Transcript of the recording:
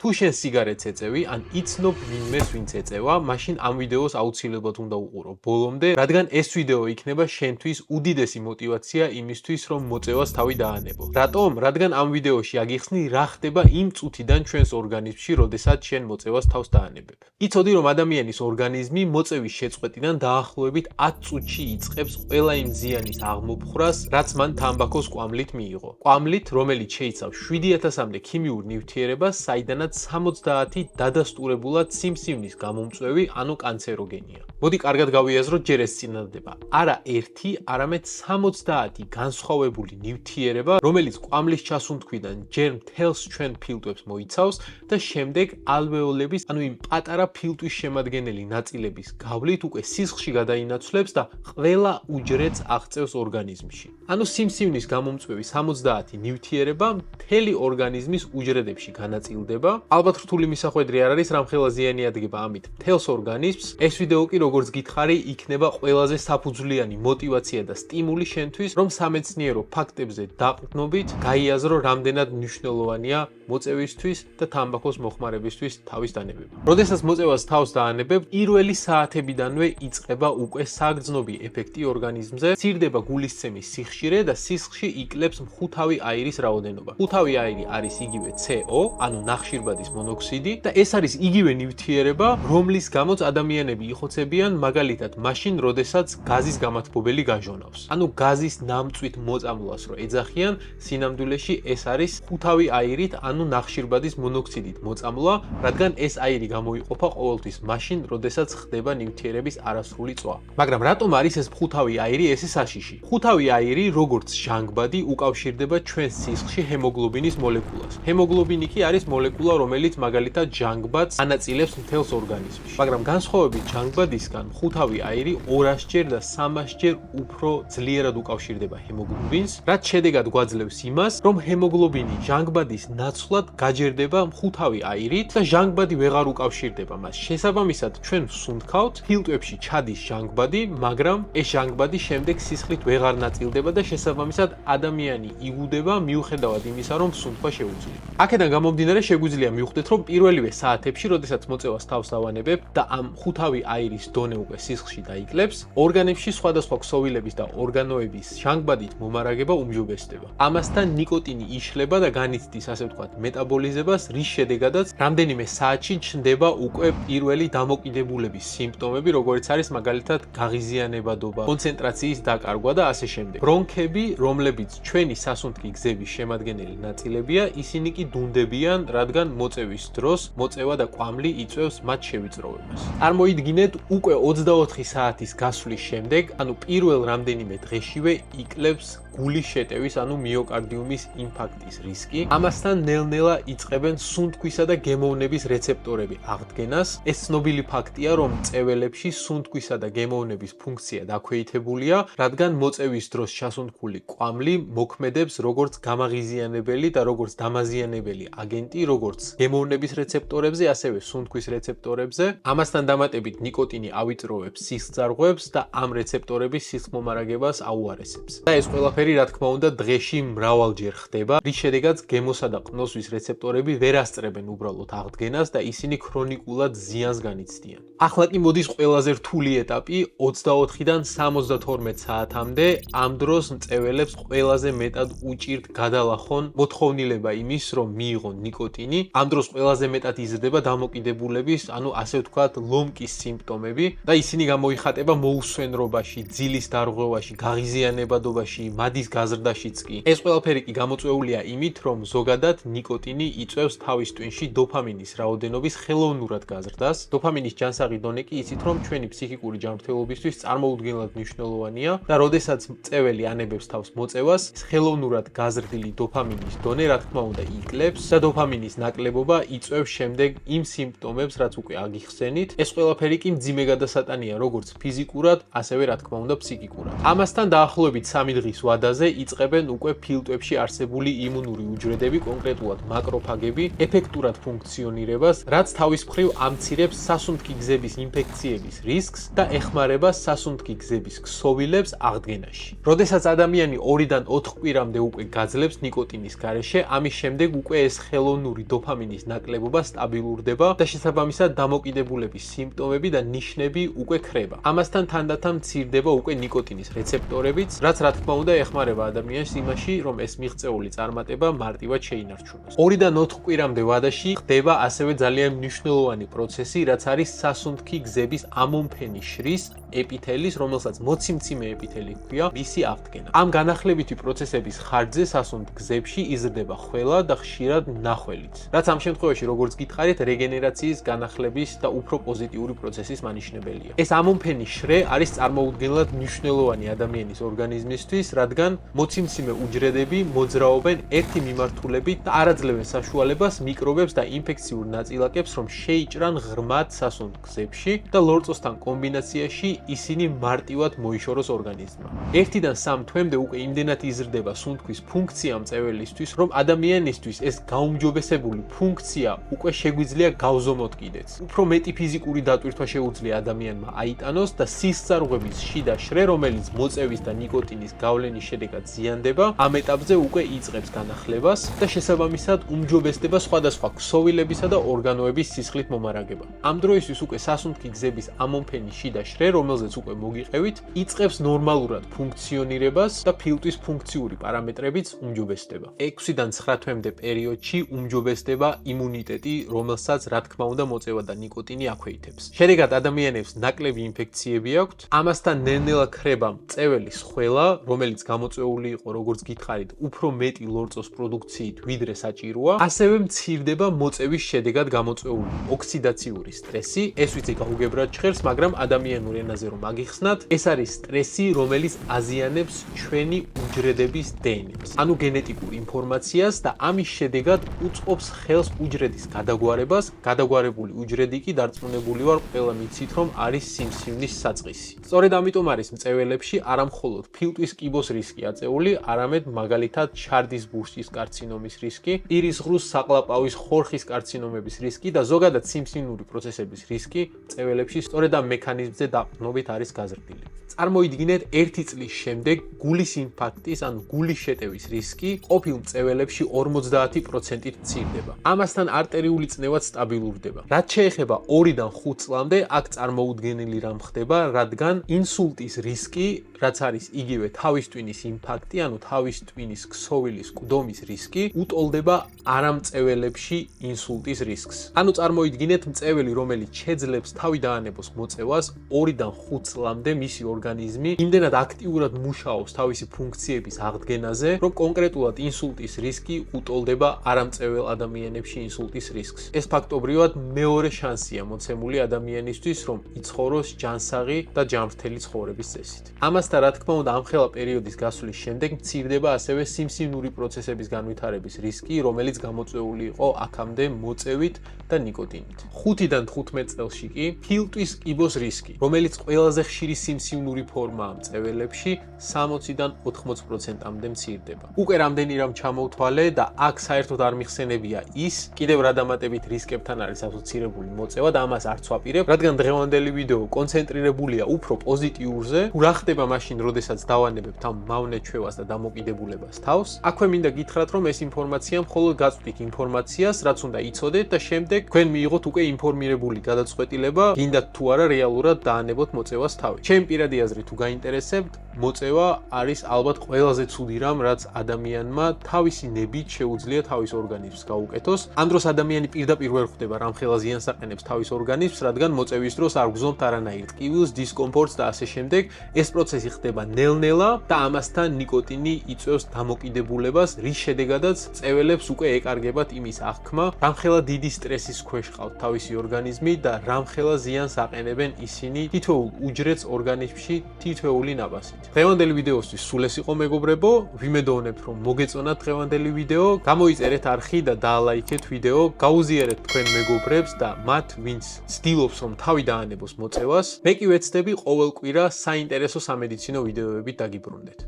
თუ შენ სიგარეტს ეწევი, ან იცნობ ვინმეს ვინც ეწევა, მაშინ ამ ვიდეოს აუცილებლად უნდა უყურო ბოლომდე, რადგან ეს ვიდეო იქნება შენთვის უდიდესი мотиваცია იმისთვის, რომ მოწევას თავი დაანებო. რატომ? რადგან ამ ვიდეოში აგიხსნი რა ხდება იმ წუთიდან ჩვენს ორგანიზმში, როდესაც შენ მოწევას თავს დაანებებ. იცოდი, რომ ადამიანის ორგანიზმი მოწევის შეწყვეტიდან დაახლოებით 10 წუთში იწყებს ყველა იმ ზიანის აღმოფხვრას, რაც მან თამბაქოს კვამლით მიიღო. კვამლით, რომელიც შეიცავს 7000-მდე ქიმიურ ნივთიერებას, საიდანაც 70 დადასტურებულად სიმსივნის გამომწვევი, ანუ კანცეროგენია. მოდი კარგად გავიაზროთ ჯერ ეს წინადადება. არა ერთი, არამედ 70 განსხვავებული ნივთიერება, რომელიც კვამლის ჩასუნთქვიდან ჯერ მთელს ჩვენ ფილტვებს მოიცავს და შემდეგ ალვეოლების, ანუ იმ პატარა ფილტვის შემადგენელი ნაწილების გავლით უკვე სისხლში გადაინაცვლებს და ყველა უჯრედს აღწევს ორგანიზმში. ანუ სიმსივნის გამომწვევი 70 ნივთიერება მთელი ორგანიზმის უჯრედებში განაწილდება. ალბათ რთული მისახვედრი არ არის, რამხელა ზიანი ადგება ამით მთელს ორგანიზმს. ეს ვიდეო კი როგორც გითხარი, იქნება ყველაზე საფუძვლიანი мотиваცია და სტიმული შენთვის, რომ სამეცნიერო ფაქტებზე დაყრდნობით გაიაზრო, რამდენად მნიშვნელოვანია მოწევისთვის და თამბაქოს მოხმარებისთვის თავის დანებება. როდესაც მოწევას თავს დაანებებ, პირველი საათებიდანვე იწყება უკვე საგრძნობი ეფექტი ორგანიზმზე, მცირდება გულისცემის სიხშირე და სისხლში იკლებს მხუთავი აირის რაოდენობა. მხუთავი აირი არის იგივე CO, ანუ ნახშირბადის მონოქსიდი და ეს არის იგივე ნივთიერება, რომლის გამოც ადამიანები იხოცებიან მაგალითად მაშინ, როდესაც გაზის გამათბობელი გაჟონავს. ანუ გაზის ნამწვით მოწამვლას რო ეძახიან, სინამდვილეში ეს არის მხუთავი აირით, ანუ ნახშირბადის მონოქსიდით მოწამვლა, რადგან ეს აირი გამოიყოფა ყოველთვის მაშინ, როდესაც ხდება ნივთიერების არასრული წვა. მაგრამ რატომ არის ეს მხუთავი აირი ესე საშიში? მხუთავი აირი, როგორც ჟანგბადი, უკავშირდება ჩვენს სისხლში ჰემოგლობინის მოლეკულას. ჰემოგლობინი კი არის მოლეკულა, რომელიც მაგალითად ჟანგბადს ანაწილებს მთელს ორგანიზმში. მაგრამ განსხვავებით ჟანგბადისგან, მხუთავი აირი 200-ჯერ და 300-ჯერ უფრო ძლიერად უკავშირდება ჰემოგლობინს, რაც შედეგად გვაძლევს იმას, რომ ჰემოგლობინი ჟანგბადის ნაცვლად გაჯერდება მხუთავი აირით და ჟანგბადი ვეღარ უკავშირდება მას. შესაბამისად, ჩვენ ვსუნთქავთ, ფილტვებში ჩადის ჟანგბადი, მაგრამ ეს ჟანგბადი შემდეგ სისხლით ვეღარ ნაწილდება და შესაბამისად ადამიანი იგუდება მიუხედავად იმისა, რომ სუნთქვა შეუძლია. აქედან გამომდინარე შეგვიძლია მივხვდეთ, რომ პირველივე საათებში, როდესაც მოწევას თავს დავანებებ და ამ მხუთავი აირის დონე უკვე სისხლში დაიკლებს, ორგანიზმში სხვადასხვა ქსოვილების და ორგანოების ჟანგბადით მომარაგება უმჯობესდება. ამასთან ნიკოტინი იშლება და განიცდის, ასე ვთქვათ, მეტაბოლიზებას, რის შედეგადაც რამდენიმე საათში ჩნდება უკვე პირველი დამოკიდებულების სიმპტომები, როგორც არის მაგალითად გაღიზიანებადობა, კონცენტრაციის დაკარგვა და ასე შემდეგ. ბრონქები, რომლებიც ჩვენი სასუნთქი გზების შემადგენელი ნაწილებია, ისინი კი დუნდებიან, რადგან მოწევის დროს მოწევა და კვამლი იწვევს მათ შევიწროვებას. წარმოიდგინეთ, უკვე 24 საათის გასვლის შემდეგ, ანუ პირველ რამდენიმე დღეშივე იკლებს გულის შეტევის, ანუ მიოკარდიუმის ინფარქტის რისკი. ამასთან ნელ-ნელა იწყებენ სუნთქვისა და გემოვნების რეცეპტორები აღდგენას. ეს ცნობილი ფაქტია, რომ მწეველებში სუნთქვისა და გემოვნების ფუნქცია დაქვეითებულია, რადგან მოწევის დროს ჩასუნთქული კვამლი მოქმედებს როგორც გამაღიზიანებელი და როგორც დამაზიანებელი აგენტი, როგორც გემოვნების რეცეპტორებზე, ასევე სუნთქვის რეცეპტორებზე. ამასთან დამატებით ნიკოტინი ავიწროვებს სისხლძარღვებს და ამ რეცეპტორების სისხლმომარაგებას აუარესებს. და ეს ყველაფერი, რა თქმა უნდა, დღეში მრავალჯერ ხდება, რის შედეგადაც გემოსა და ყნოსვის რეცეპტორები ვერ ასწრებენ უბრალოდ აღდგენას და ისინი ქრონიკულად ზიანს განიცდიან. ახლა კი მოდის ყველაზე რთული ეტაპი 24-დან 72 საათამდე. ამ დროს მწეველებს ყველაზე მეტად უჭირთ გადალახონ მოთხოვნილება იმის, რომ მიიღონ ნიკოტინი. ამ დროს ყველაზე მეტად იზრდება დამოკიდებულების, ანუ ასე ვთქვათ, ლომკის სიმპტომები და ისინი გამოიხატება მოუსვენრობაში, ძილის დარღვევაში, გაღიზიანებადობაში, მადის გაზრდაშიც კი. ეს ყველაფერი კი გამოწვეულია იმით, რომ ზოგადად ნიკოტინი იწვევს თავის ტვინში დოფამინის რაოდენობის ხელოვნურად გაზრდას. დოფამინის ჯანსაღი დონე კი იცით, რომ ჩვენი ფსიქიკური ჯანმრთელობისთვის წარმოუდგენლად მნიშვნელოვანია და როდესაც მწეველი ანებებს თავს მოწევას, ხელოვნურად გაზრდილი დოფამინის დონე, რა თქმა უნდა, იკლებს და დოფამინის ნაკლებობა იწვევს შემდეგ იმ სიმპტომებს, რაც უკვე აგიხსენით. ეს ყველაფერი კი მძიმე გადასატანია როგორც ფიზიკურად, ასევე რა თქმა უნდა, ფსიქიკურად. ამასთან დაახლოებით 3 დღის ვადით ვადაზე იწყებენ უკვე ფილტვებში არსებული იმუნური უჯრედები, კონკრეტულად მაკროფაგები, ეფექტურად ფუნქციონირებას, რაც თავის მხრივ ამცირებს სასუნთქი გზების ინფექციების რისკს და ეხმარება სასუნთქი გზების ქსოვილებს აღდგენაში. როდესაც ადამიანი 2-დან 4 კვირამდე უკვე გაძლებს ნიკოტინის გარეშე, ამის შემდეგ უკვე ეს ხელოვნური დოფამინის ნაკლებობა სტაბილურდება და შესაბამისად დამოკიდებულების სიმპტომები და ნიშნები უკვე ქრება. ამასთან თანდათან მცირდება უკვე ნიკოტინის რეცეპტორებიც, რაც რა თქმა უნდა ეხმარება ადამიანს იმაში, რომ ეს მიღწეული წარმატება მარტივად შეინარჩუნოს. 2-დან 4 კვირამდე ვადაში ხდება ასევე ძალიან მნიშვნელოვანი პროცესი, რაც არის სასუნთქი გზების ამომფენი შრის ეპითელის, რომელსაც მოციმციმე ეპითელი ჰქვია, მისი აღდგენა. ამ განახლებითი პროცესების ხარჯზე სასუნთქ გზებში იზრდება ხველა და ხშირად ნახველიც, რაც ამ შემთხვევაში, როგორც გითხარით, რეგენერაციის განახლების და უფრო პოზიტიური პროცესის მანიშნებელია. ეს ამომფენი შრე არის წარმოუდგენლად მნიშვნელოვანი ადამიანის ორგანიზმისთვის, რადგან მოციმციმე უჯრედები მოძრაობენ ერთი მიმართულებით და არ აძლევენ საშუალებას მიკრობებს და ინფექციურ ნაწილაკებს, რომ შეიჭრან ღრმად სასუნთქ გზებში და ლორწოსთან კომბინაციაში ისინი მარტივად მოიშოროს ორგანიზმმა. 1-დან 3 თვემდე უკვე იმდენად იზრდება სუნთქვის ფუნქცია მწეველისთვის, რომ ადამიანისთვის ეს გაუმჯობესებული ფუნქცია უკვე შეგვიძლია გავზომოთ კიდეც. უფრო მეტი ფიზიკური დატვირთვა შეუძლია ადამიანმა აიტანოს და სისწარღვების შიდა შრე, რომელიც მოწევის და ნიკოტინის გავლენის შედეგად ზიანდება, ამ ეტაპზე უკვე იწყებს განახლებას და შესაბამისად უმჯობესდება სხვადასხვა ქსოვილებისა და ორგანოების სისხლით მომარაგება. ამ დროისთვის უკვე სასუნთქი გზების ამომფენი შიდა შრე, რომელზეც უკვე მოგიყევით, იწყებს ნორმალურად ფუნქციონირებას და ფილტვის ფუნქციური პარამეტრებიც უმჯობესდება. 6-დან 9 თვემდე პერიოდში უმჯობესდება იმუნიტეტი, რომელსაც რა თქმა უნდა მოწევა და ნიკოტინი აქვეითებს. შედეგად ადამიანებს ნაკლები ინფექციები აქვთ, ამასთან ნელ-ნელა ქრება მწეველის ხველა, რომელიც გამოწვეული იყო, როგორც გითხარით, უფრო მეტი ლორწოს პროდუქციით, ვიდრე საჭიროა, ასევე მცირდება მოწევის შედეგად გამოწვეული ოქსიდაციური სტრესი. ეს ვიცი გაუგებრად ჟღერს, მაგრამ ადამიანურ ენაზე რომ აგიხსნათ, ეს არის სტრესი, რომელიც აზიანებს ჩვენი უჯრედების დნმ-ს, ანუ გენეტიკურ ინფორმაციას და ამის შედეგად უწყობს ხელს უჯრედის გადაგვარებას. გადაგვარებული უჯრედი კი დარწმუნებული ვარ, ყველა მიცით, რომ არის სიმსივნის საწყისი. სწორედ ამიტომ არის მწეველებში არა მხოლოდ ფილტვის კიბოს რისკი აწეული, არამედ მაგალითად ჩარდის ბურსის კარცინომის რისკი, პირის ღრუს საყლაპავის ხორხის კარცინომების რისკი და ზოგადად სიმსივნური პროცესების რისკი მწეველებში სწორედ ამ მექანიზმზე დაყრდნობით არის გაზრდილი. წარმოიდგინეთ 1 წლის შემდეგ გულის ინფარქტის ან გულის შეტევის რისკი ყოფილ მწეველებში 50%-ით მცირდება. ამასთან არტერიული წნევაც სტაბილურდება. რაც შეეხება 2-დან 5 წლამდე, აქ წარმოუდგენელი რამ ხდება, რადგან ინსულტის რისკი, რაც არის იგივე თავის ტვინის ინფარქტი, ანუ თავის ტვინის ქსოვილის მკვდომის რისკი, უტოლდება არამწეველებში ინსულტის რისკს. ანუ წარმოიდგინეთ მწეველი, რომელიც შეძლებს თავი დაანებოს მოწევას 2-დან 5 წლამდე მისი ორგანიზმი იმდენად აქტიურად მუშაობს თავისი ფუნქციების აღდგენაზე, რომ კონკრეტულად ინსულტის რისკი უტოლდება არამწეվել ადამიანებში ინსულტის რისკს. ეს ფაქტობრივად მეორე შანსია მოცემული ადამიანისთვის, რომ იცხოვროს ჯანსაღი და ჯანმრთელი ცხოვრების წესით. ამასთან რა თქმა უნდა, ამ ხელა პერიოდის გასვლის შემდეგ მცირდება ასევე სიმსივნური პროცესების განვითარების რისკი, რომელიც გამოწვეული იყო აქამდე მოწევით და ნიკოტინით. 5-დან 15 წელში კი ფილტვის კიბოს რისკი, რომელიც ყველაზე ხშირი სიმსივნური ფორმაა მწეველებში, 60-დან 80%-მდე მცირდება. უკვე რამდენი რამ ჩამოვთვალე და აქ საერთოდ არ მიხსენებია ის, კიდევ რა დამატებით რისკებთან არის ასოცირებული მოწევა და ამას არც ვაპირებ, რადგან დღევანდელი ვიდეო კონცენტრირებულია უფრო პოზიტიურზე, თუ რა ხდება მაშინ, როდესაც დავანებებთ ამ მავნე ჩვევას და დამოკიდებულებას თავს. აქვე მინდა გითხრათ, რომ ეს ინფორმაცია მხოლოდ გაწვდით ინფორმაციას, რაც უნდა იცოდეთ და შემდეგ თქვენ მიიღოთ უკვე ინფორმირებული გადაწყვეტილება, გინდათ თუ არა რეალურად დაანებოთ მოწევას თავი. ჩემი პირადი აზრით თუ გაინტერესებთ, მოწევა არის ალბათ ყველაზე ცუდი რამ, რაც ადამიანმა თავისი ნებით შეუძლია თავის ორგანიზმს გაუკეთოს. ამ დროს ადამიანი პირდაპირ ვერ ხვდება რამ ხელა ზიანს აყენებს თავის ორგანიზმს, რადგან მოწევის დროს არ გზნობთ არანაირ ტკივილს, დისკომფორტს და ასე შემდეგ. ეს პროცესი ხდება ნელ-ნელა და ამასთან ნიკოტინი იწვევს დამოკიდებულებას, რის შედეგადაც მწეველებს უკვე ეკარგებათ იმის აღქმა, რამ ხელა დიდი სტრესის ქვეშ ყავთ თავისი ორგანიზმი და რამ ხელა ზიანს აყენებენ ისინი თითოეულ უჯრედს ორგანიზმში თითოეული ნაბასით. დღევანდელი ვიდეოსთვის სულ ეს იყო მეგობრებო, ვიმედოვნებთ რომ მოგეწონათ დღევანდელი ვიდეო, გამოიწერეთ არხი და დაალაიქეთ ვიდეო, გაუზიარეთ თქვენ მეგობრებს და მათ, ვინც ცდილობს რომ თავი დაანებოს მოწევას. მე კი ვეცდები ყოველ კვირა საინტერესო სამედიცინო ვიდეოებით დაგიბრუნდეთ.